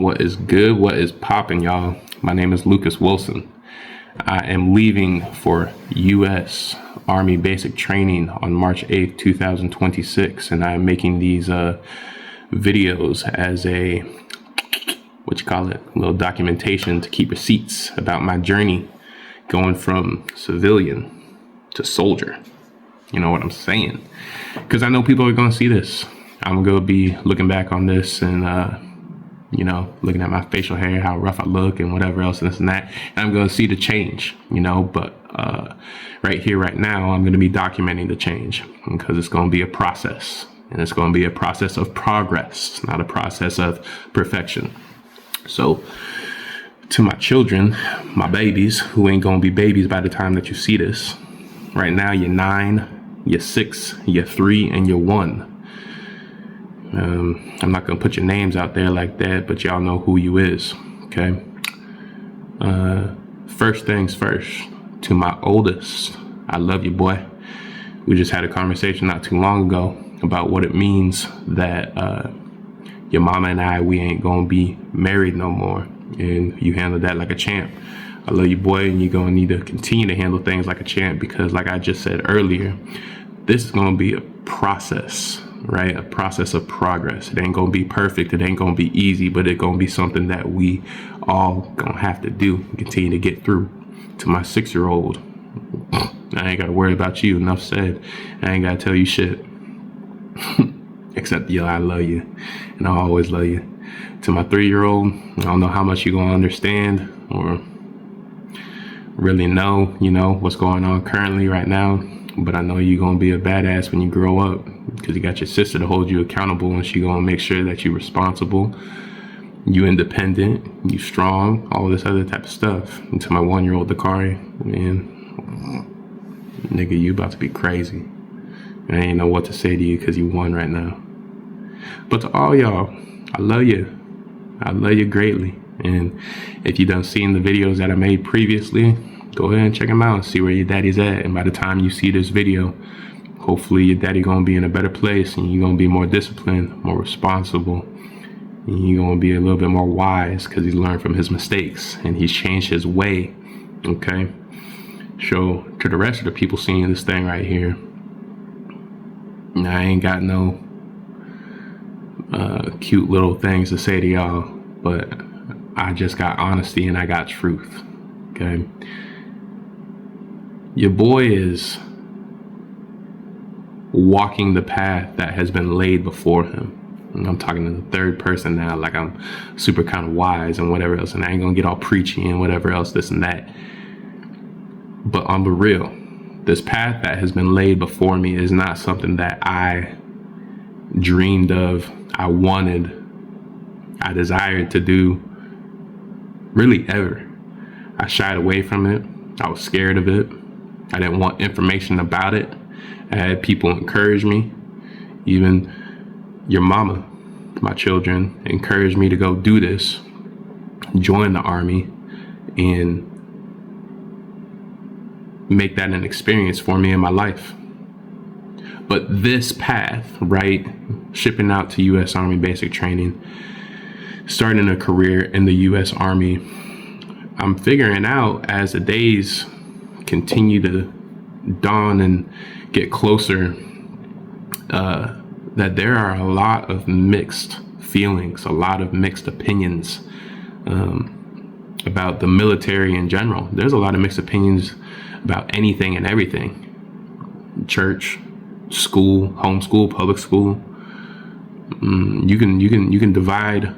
What is good? What is popping, y'all? My name is Lucas Wilson. I am leaving for U.S. Army basic training on March 8th, 2026, and I am making these videos as a, little documentation to keep receipts about my journey going from civilian to soldier. You know what I'm saying? Because I know people are going to see this. I'm going to be looking back on this and, looking at my facial hair, how rough I look and whatever else and this and that. And I'm going to see the change, but right here, right now, I'm going to be documenting the change because it's going to be a process. And it's going to be a process of progress, not a process of perfection. So to my children, my babies, who ain't going to be babies by the time that you see this, right now you're 9, you're 6, you're 3, and you're 1. I'm not going to put your names out there like that, but y'all know who you is, okay? First things first, to my oldest, I love you, boy. We just had a conversation not too long ago about what it means that your mama and we ain't going to be married no more. And you handled that like a champ. I love you, boy, and you're going to need to continue to handle things like a champ because, like I just said earlier, this is going to be a process, right? A process of progress. It ain't going to be perfect. It ain't going to be easy, but it's going to be something that we all going to have to do and continue to get through. To my 6-year-old, I ain't got to worry about you. Enough said. I ain't got to tell you shit. Except, I love you. And I'll always love you. To my 3-year-old, I don't know how much you're going to understand or really know, what's going on currently right now. But I know you're going to be a badass when you grow up because you got your sister to hold you accountable and she going to make sure that you're responsible, you independent, you strong, all this other type of stuff. And to my 1-year-old Dakari, man, nigga, you about to be crazy. I ain't know what to say to you because you won right now. But to all y'all, I love you. I love you greatly. And if you done seen the videos that I made previously, go ahead and check them out and see where your daddy's at. And by the time you see this video, hopefully your daddy gonna be in a better place and you're gonna be more disciplined, more responsible. And you're gonna be a little bit more wise because he's learned from his mistakes and he's changed his way, okay? So to the rest of the people seeing this thing right here, I ain't got no cute little things to say to y'all, but I just got honesty and I got truth, okay? Your boy is walking the path that has been laid before him. And I'm talking in the third person now, like I'm super kind of wise and whatever else, and I ain't gonna get all preachy and whatever else, this and that. But on the real, this path that has been laid before me is not something that I dreamed of, I wanted, I desired to do, really ever. I shied away from it. I was scared of it. I didn't want information about it. I had people encourage me. Even your mama, my children, encouraged me to go do this, join the Army, and make that an experience for me in my life. But this path, right, shipping out to U.S. Army basic training, starting a career in the U.S. Army, I'm figuring out as the days continue to dawn and get closer that there are a lot of mixed feelings, a lot of mixed opinions about the military in general. There's a lot of mixed opinions about anything and everything. Church, school, homeschool, public school. You can divide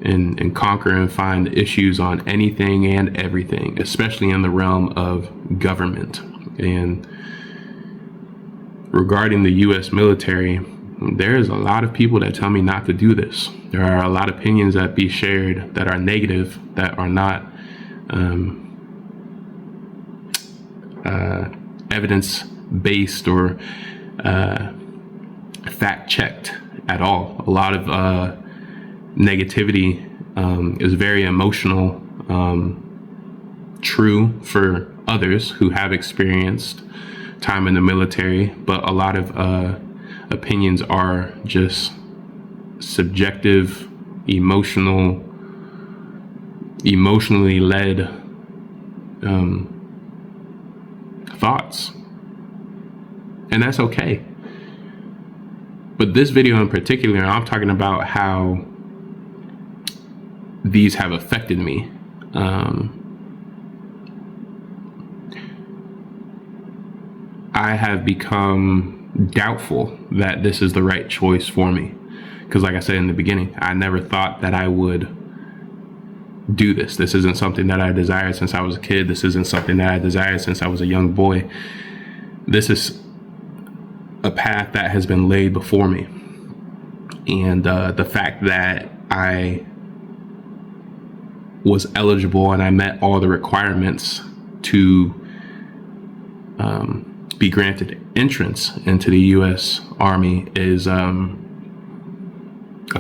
and conquer and find issues on anything and everything, especially in the realm of government. And regarding the U.S. military, there's a lot of people that tell me not to do this. There are a lot of opinions that be shared that are negative, that are not evidence-based or fact-checked at all. A lot of negativity is very emotional, true for others who have experienced time in the military, but a lot of opinions are just subjective, emotional, emotionally led thoughts. And that's okay. But this video in particular, I'm talking about how these have affected me. I have become doubtful that this is the right choice for me. Because like I said in the beginning, I never thought that I would do this. This isn't something that I desired since I was a kid. This isn't something that I desired since I was a young boy. This is a path that has been laid before me. And the fact that I was eligible and I met all the requirements to be granted entrance into the U.S. Army is a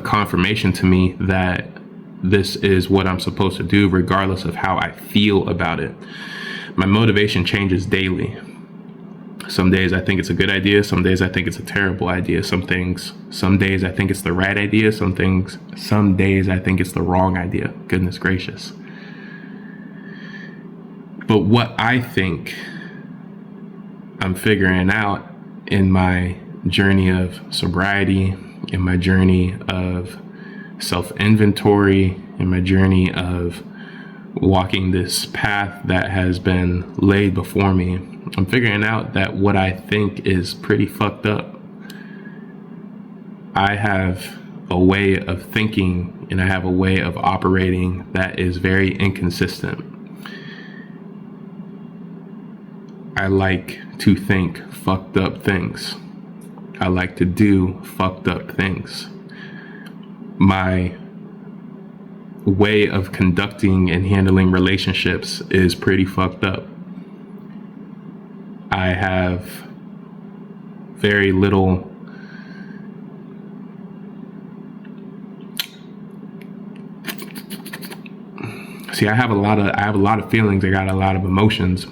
confirmation to me that this is what I'm supposed to do, regardless of how I feel about it. My motivation changes daily. Some days I think it's a good idea. Some days I think it's a terrible idea. Some days I think it's the right idea. Some days I think it's the wrong idea. Goodness gracious. But what I think I'm figuring out in my journey of sobriety, in my journey of self-inventory, in my journey of walking this path that has been laid before me, I'm figuring out that what I think is pretty fucked up. I have a way of thinking and I have a way of operating that is very inconsistent. I like to think fucked up things. I like to do fucked up things. My way of conducting and handling relationships is pretty fucked up. I have very little I have a lot of feelings. I got a lot of emotions.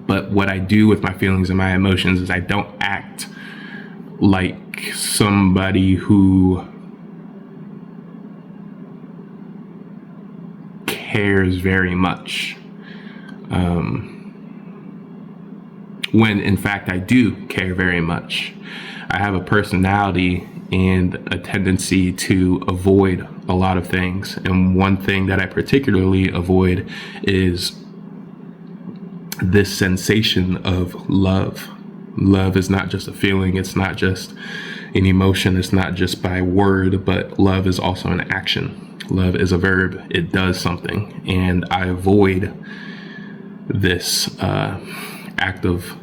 But what I do with my feelings and my emotions is I don't act like somebody who cares very much. When in fact I do care very much. I have a personality and a tendency to avoid a lot of things. And one thing that I particularly avoid is this sensation of love. Love is not just a feeling. It's not just an emotion. It's not just by word, but love is also an action. Love is a verb. It does something. And I avoid this act of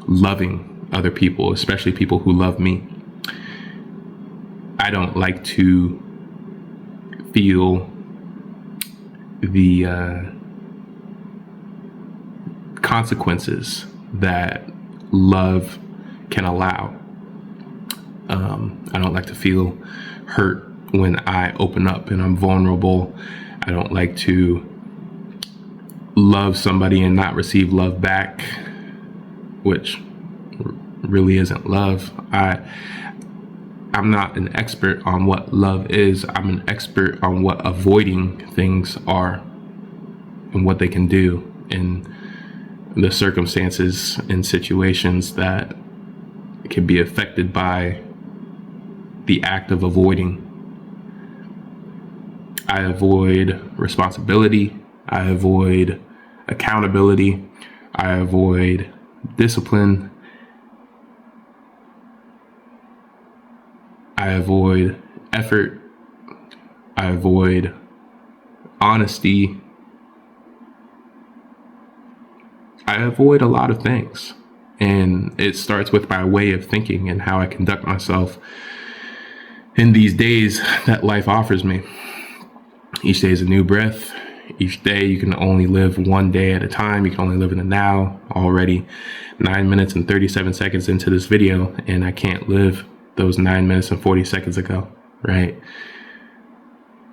loving other people, especially people who love me. I don't like to feel the consequences that love can allow. I don't like to feel hurt when I open up and I'm vulnerable. I don't like to love somebody and not receive love back, which really isn't love. I'm not an expert on what love is. I'm an expert on what avoiding things are and what they can do in the circumstances and situations that can be affected by the act of avoiding. I avoid responsibility. I avoid accountability. I avoid discipline. I avoid effort. I avoid honesty. I avoid a lot of things. And it starts with my way of thinking and how I conduct myself in these days that life offers me. Each day is a new breath. Each day you can only live one day at a time. You can only live in the now. Already 9 minutes and 37 seconds into this video, and I can't live those 9 minutes and 40 seconds ago, right?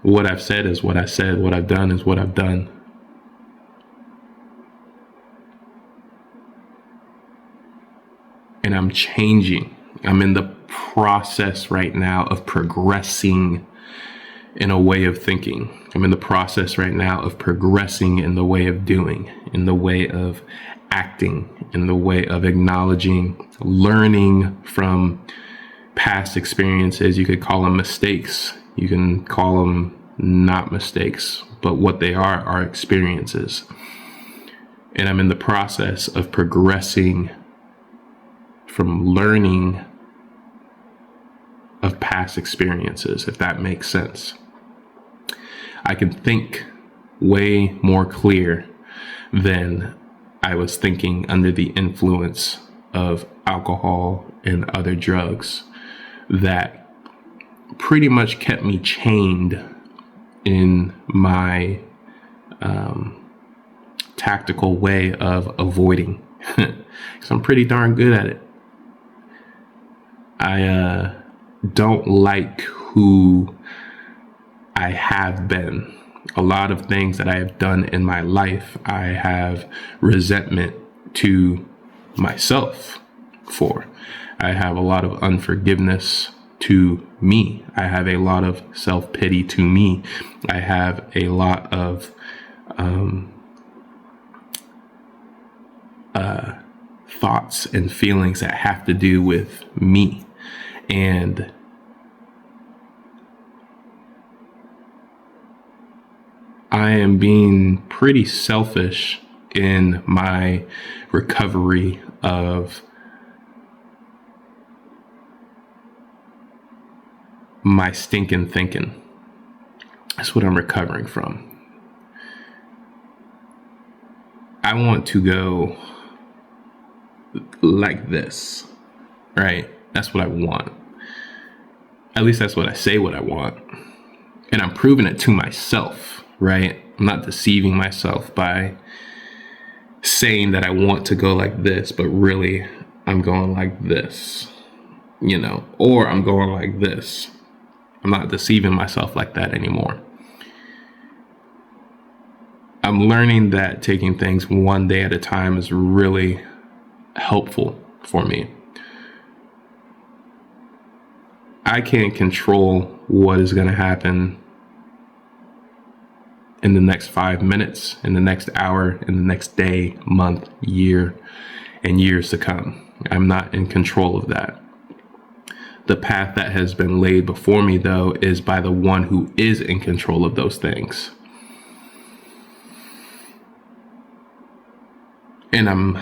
What I've said is what I said. What I've done is what I've done. And I'm changing. I'm in the process right now of progressing in a way of thinking. I'm in the process right now of progressing in the way of doing, in the way of acting, in the way of acknowledging, learning from past experiences. You could call them mistakes. You can call them not mistakes, but what they are experiences. And I'm in the process of progressing from learning of past experiences, if that makes sense. I can think way more clear than I was thinking under the influence of alcohol and other drugs that pretty much kept me chained in my tactical way of avoiding. Because I'm pretty darn good at it. I don't like who I have been. A lot of things that I have done in my life, I have resentment to myself for. I have a lot of unforgiveness to me. I have a lot of self-pity to me. I have a lot of thoughts and feelings that have to do with me. And I am being pretty selfish in my recovery of my stinking thinking. That's what I'm recovering from. I want to go like this, right? That's what I want. At least that's what I say what I want. And I'm proving it to myself, right? I'm not deceiving myself by saying that I want to go like this, but really I'm going like this, or I'm going like this. I'm not deceiving myself like that anymore. I'm learning that taking things one day at a time is really helpful for me. I can't control what is going to happen in the next 5 minutes, in the next hour, in the next day, month, year, and years to come. I'm not in control of that. The path that has been laid before me, though, is by the one who is in control of those things. And I'm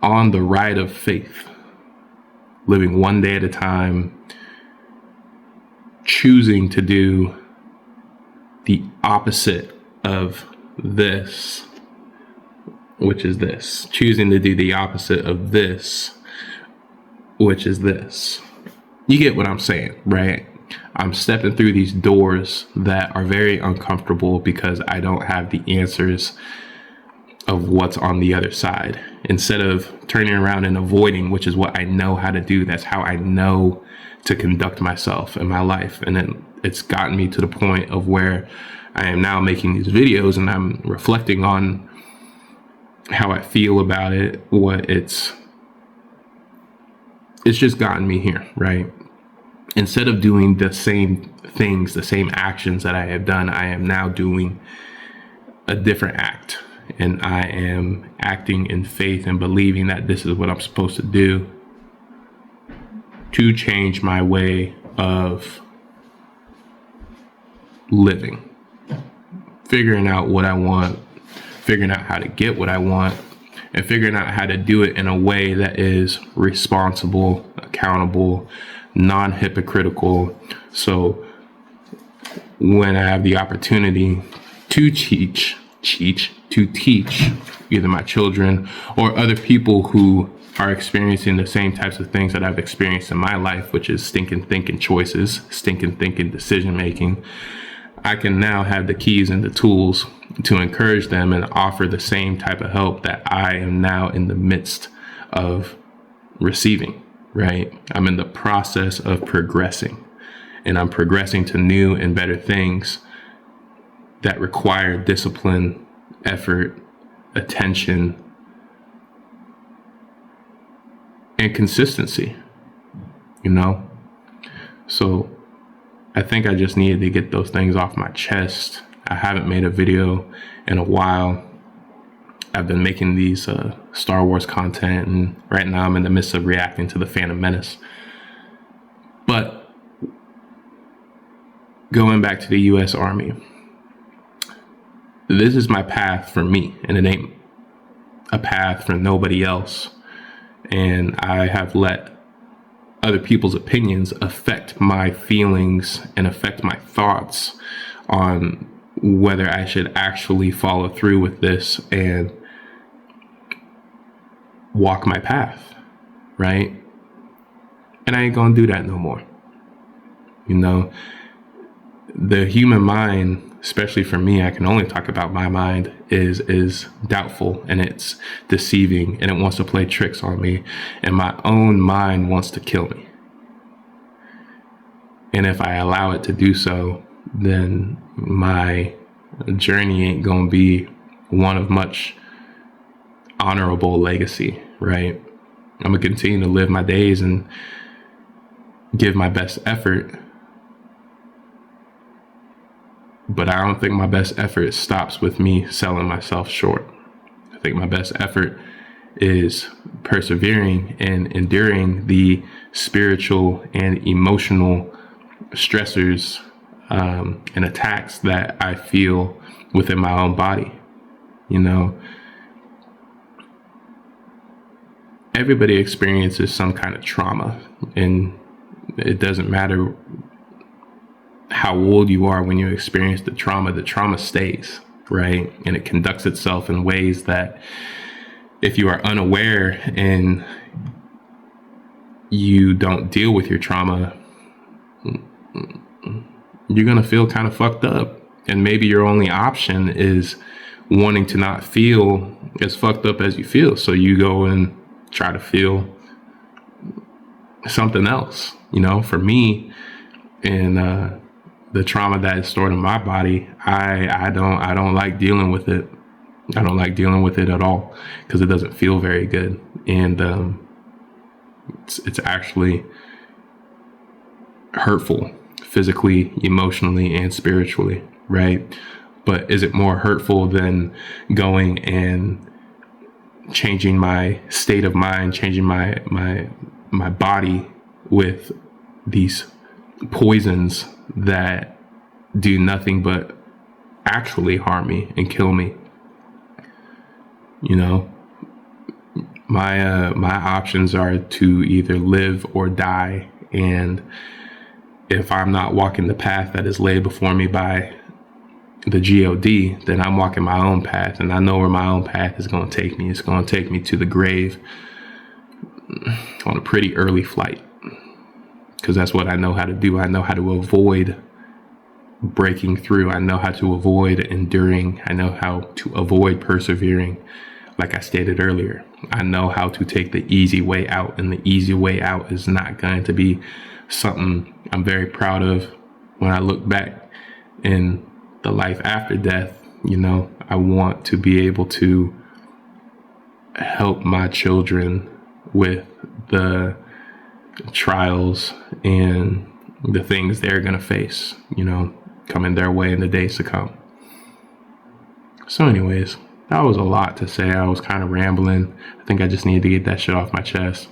on the ride of faith, living one day at a time, choosing to do the opposite of this, which is this. Choosing to do the opposite of this, which is this. You get what I'm saying, right? I'm stepping through these doors that are very uncomfortable because I don't have the answers of what's on the other side. Instead of turning around and avoiding, which is what I know how to do, that's how I know to conduct myself in my life. And then it's gotten me to the point of where I am now making these videos and I'm reflecting on how I feel about it, what it's just gotten me here, right? Instead of doing the same things, the same actions that I have done, I am now doing a different act. And I am acting in faith and believing that this is what I'm supposed to do to change my way of living. Figuring out what I want, figuring out how to get what I want, and figuring out how to do it in a way that is responsible, accountable, non-hypocritical. So when I have the opportunity to teach either my children or other people who are experiencing the same types of things that I've experienced in my life, which is stinking thinking choices, stinking thinking decision making, I can now have the keys and the tools to encourage them and offer the same type of help that I am now in the midst of receiving, right? I'm in the process of progressing, and I'm progressing to new and better things that require discipline, effort, attention, and consistency, So I think I just needed to get those things off my chest. I haven't made a video in a while. I've been making these Star Wars content, and right now I'm in the midst of reacting to the Phantom Menace. But going back to the U.S. Army, this is my path for me, and it ain't a path for nobody else. And I have let other people's opinions affect my feelings and affect my thoughts on whether I should actually follow through with this and walk my path, right? And I ain't gonna do that no more. You know, the human mind, especially for me, I can only talk about my mind, is doubtful, and it's deceiving, and it wants to play tricks on me, and my own mind wants to kill me. And if I allow it to do so, then my journey ain't gonna be one of much honorable legacy, right? I'm gonna continue to live my days and give my best effort, but I don't think my best effort stops with me selling myself short. I think my best effort is persevering and enduring the spiritual and emotional stressors and attacks that I feel within my own body. You know, everybody experiences some kind of trauma, and it doesn't matter how old you are when you experience the trauma stays, right? And it conducts itself in ways that if you are unaware and you don't deal with your trauma, you're going to feel kind of fucked up. And maybe your only option is wanting to not feel as fucked up as you feel. So you go and try to feel something else. You know, for me, and the trauma that is stored in my body, I don't like dealing with it. I don't like dealing with it at all because it doesn't feel very good. And it's actually hurtful physically, emotionally, and spiritually, right? But is it more hurtful than going and changing my state of mind, changing my body with these poisons that do nothing but actually harm me and kill me? You know, my options are to either live or die. And if I'm not walking the path that is laid before me by the God, then I'm walking my own path, and I know where my own path is going to take me. It's going to take me to the grave on a pretty early flight, because that's what I know how to do. I know how to avoid breaking through. I know how to avoid enduring. I know how to avoid persevering. Like I stated earlier, I know how to take the easy way out, and the easy way out is not going to be something I'm very proud of when I look back in the life after death. You know, I want to be able to help my children with the trials and the things they're going to face, you know, coming their way in the days to come. So anyways, that was a lot to say. I was kind of rambling. I think I just needed to get that shit off my chest.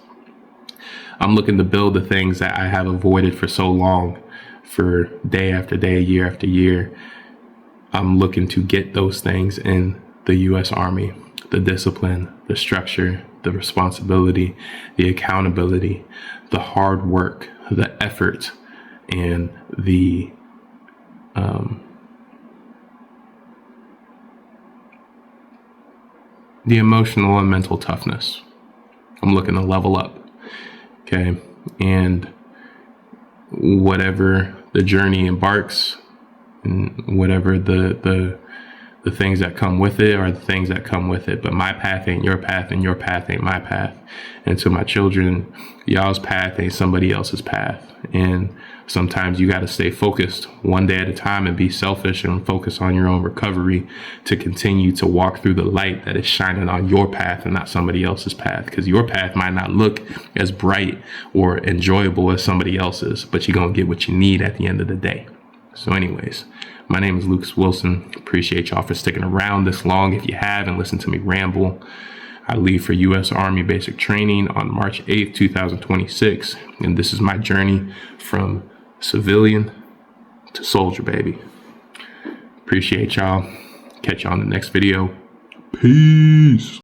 I'm looking to build the things that I have avoided for so long, for day after day, year after year. I'm looking to get those things in the U.S. Army: the discipline, the structure, the responsibility, the accountability, the hard work, the effort, and the emotional and mental toughness. I'm looking to level up. Okay. And whatever the journey embarks, and whatever the The things that come with it are the things that come with it. But my path ain't your path, and your path ain't my path. And to my children, y'all's path ain't somebody else's path. And sometimes you got to stay focused one day at a time and be selfish and focus on your own recovery to continue to walk through the light that is shining on your path and not somebody else's path. Because your path might not look as bright or enjoyable as somebody else's, but you're going to get what you need at the end of the day. So anyways, my name is Lucas Wilson. Appreciate y'all for sticking around this long. If you have and listened to me ramble, I leave for U.S. Army basic training on March 8th, 2026. And this is my journey from civilian to soldier, baby. Appreciate y'all. Catch y'all in the next video. Peace.